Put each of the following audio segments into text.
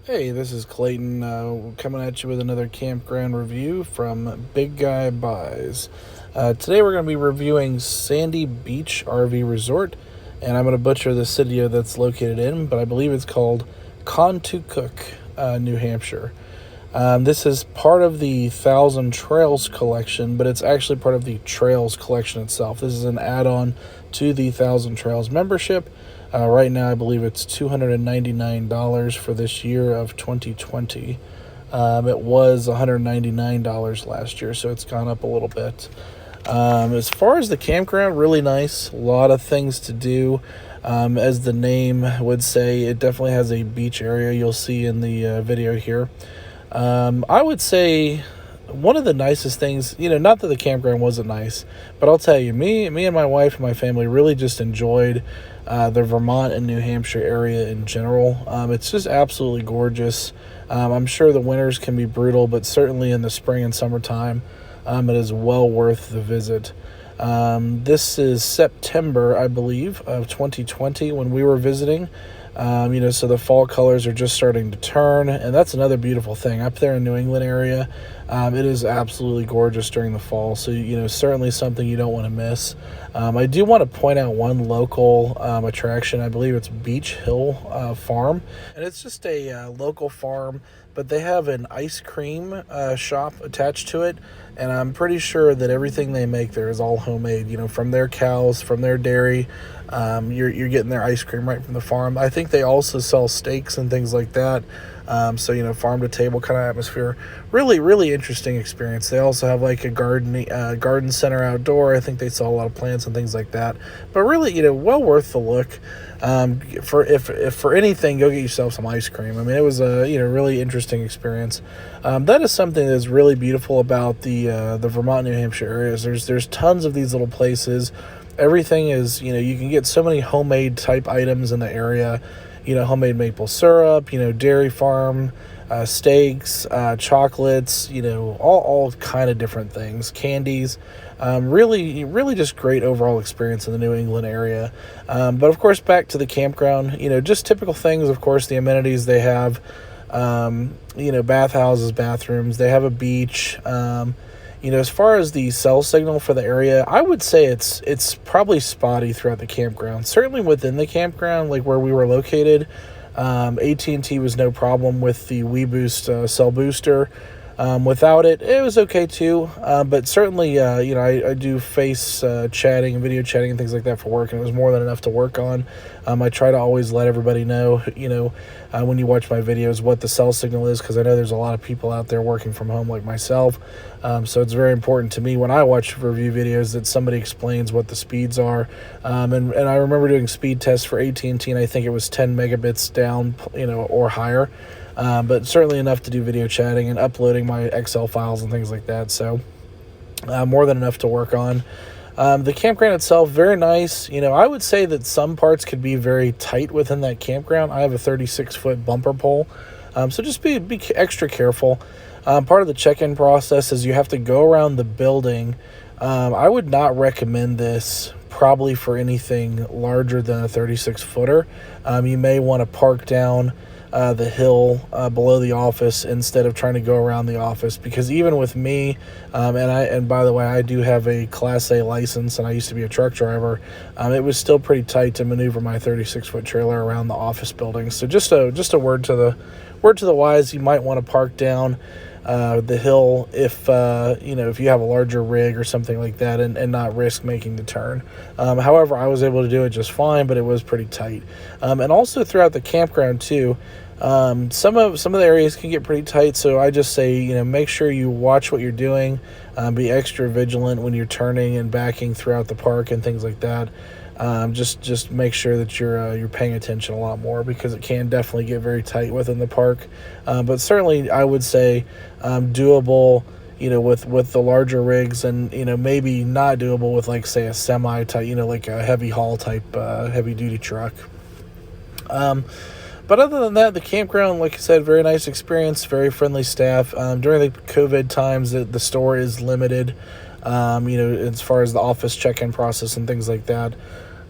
Hey, this is Clayton coming at you with another campground review from Big Guy Buys. Today we're going to be reviewing Sandy Beach RV Resort, and I'm going to butcher the city that's located in, but I believe it's called Contoocook, New Hampshire. This is part of the Thousand Trails collection, but it's actually part of the Trails collection itself. This is an add on to the Thousand Trails membership. Right now, I believe it's $299 for this year of 2020. It was $199 last year, so it's gone up a little bit. As far as the campground, really nice. A lot of things to do. As the name would say, it definitely has a beach area. You'll see in the video here. I would say one of the nicest things, not that the campground wasn't nice, but I'll tell you, me and my wife and my family really just enjoyed the Vermont and New Hampshire area in general. It's just absolutely gorgeous. I'm sure the winters can be brutal, but certainly in the spring and summertime, it is well worth the visit. This is September, I believe, of 2020 when we were visiting. So the fall colors are just starting to turn, and that's another beautiful thing. Up there in New England area, it is absolutely gorgeous during the fall, so, certainly something you don't want to miss. I do want to point out one local attraction. I believe it's Beach Hill Farm, and it's just a local farm, but they have an ice cream shop attached to it, and I'm pretty sure that everything they make there is all homemade, from their cows, from their dairy. You're getting their ice cream right from the farm. I think they also sell steaks and things like that. Farm to table kind of atmosphere. Really, really interesting experience. They also have like a garden center outdoor. I think they sell a lot of plants and things like that. But really, well worth the look. If for anything, go get yourself some ice cream. I mean, it was a really interesting experience. That is something that's really beautiful about the Vermont, New Hampshire areas. There's tons of these little places. Everything is, you can get so many homemade type items in the area, homemade maple syrup, dairy farm, steaks, chocolates, all kind of different things, candies. Really, really just great overall experience in the New England area. But of course, back to the campground, just typical things. Of course, the amenities they have, bathhouses, bathrooms, they have a beach. As far as the cell signal for the area, I would say it's probably spotty throughout the campground. Certainly within the campground, like where we were located, AT&T was no problem with the WeBoost cell booster. Without it, it was okay too. But certainly, I do face chatting and video chatting and things like that for work, and it was more than enough to work on. I try to always let everybody know, when you watch my videos, what the cell signal is, because I know there's a lot of people out there working from home like myself. So it's very important to me when I watch review videos that somebody explains what the speeds are. And I remember doing speed tests for AT&T, and I think it was 10 megabits down, or higher. But certainly enough to do video chatting and uploading my Excel files and things like that. So more than enough to work on. The campground itself, very nice. I would say that some parts could be very tight within that campground. I have a 36-foot bumper pole, so just be extra careful. Part of the check-in process is you have to go around the building. I would not recommend this probably for anything larger than a 36-footer. You may want to park down the hill below the office instead of trying to go around the office, because even with me, and by the way, I do have a Class A license and I used to be a truck driver, it was still pretty tight to maneuver my 36-foot trailer around the office building. So just a word to the wise, you might want to park down the hill if you have a larger rig or something like that, and not risk making the turn. However, I was able to do it just fine, but it was pretty tight. And also throughout the campground too, some of the areas can get pretty tight, so I just say, make sure you watch what you're doing, be extra vigilant when you're turning and backing throughout the park and things like that. Just make sure that you're paying attention a lot more, because it can definitely get very tight within the park. But certainly, I would say doable, with the larger rigs, and maybe not doable with, like, say, a semi type, like a heavy haul type heavy duty truck. But other than that, the campground, like I said, very nice experience, very friendly staff. During the COVID times, the store is limited, as far as the office check-in process and things like that.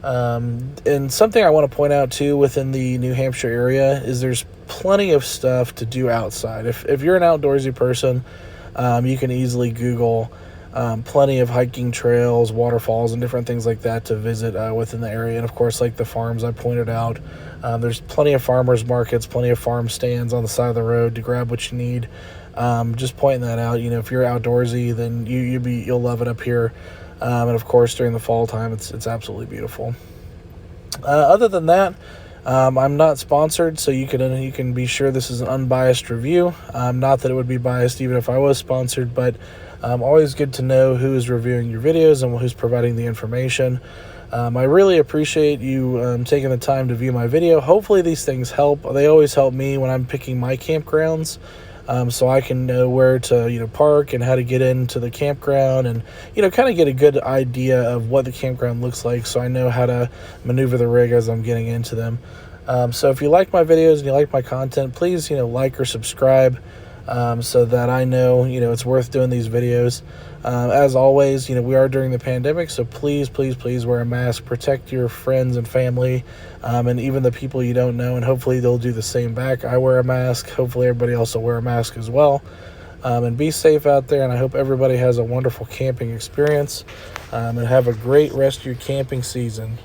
And something I want to point out too within the New Hampshire area is there's plenty of stuff to do outside. If you're an outdoorsy person, you can easily Google plenty of hiking trails, waterfalls, and different things like that to visit within the area. And of course, like the farms I pointed out, there's plenty of farmers markets, plenty of farm stands on the side of the road to grab what you need. Just pointing that out. If you're outdoorsy, then you'll love it up here. And of course, during the fall time, it's absolutely beautiful. Other than that, I'm not sponsored, so you can be sure this is an unbiased review. Not that it would be biased even if I was sponsored, but always good to know who is reviewing your videos and who's providing the information. I really appreciate you taking the time to view my video. Hopefully these things help. They always help me when I'm picking my campgrounds. So I can know where to park and how to get into the campground, and kind of get a good idea of what the campground looks like, so I know how to maneuver the rig as I'm getting into them. So if you like my videos and you like my content, please like or subscribe, so that I know it's worth doing these videos. As always, we are during the pandemic, so please wear a mask, protect your friends and family, and even the people you don't know, and hopefully they'll do the same back. I wear a mask. Hopefully everybody else will wear a mask as well. And be safe out there, and I hope everybody has a wonderful camping experience, and have a great rest of your camping season.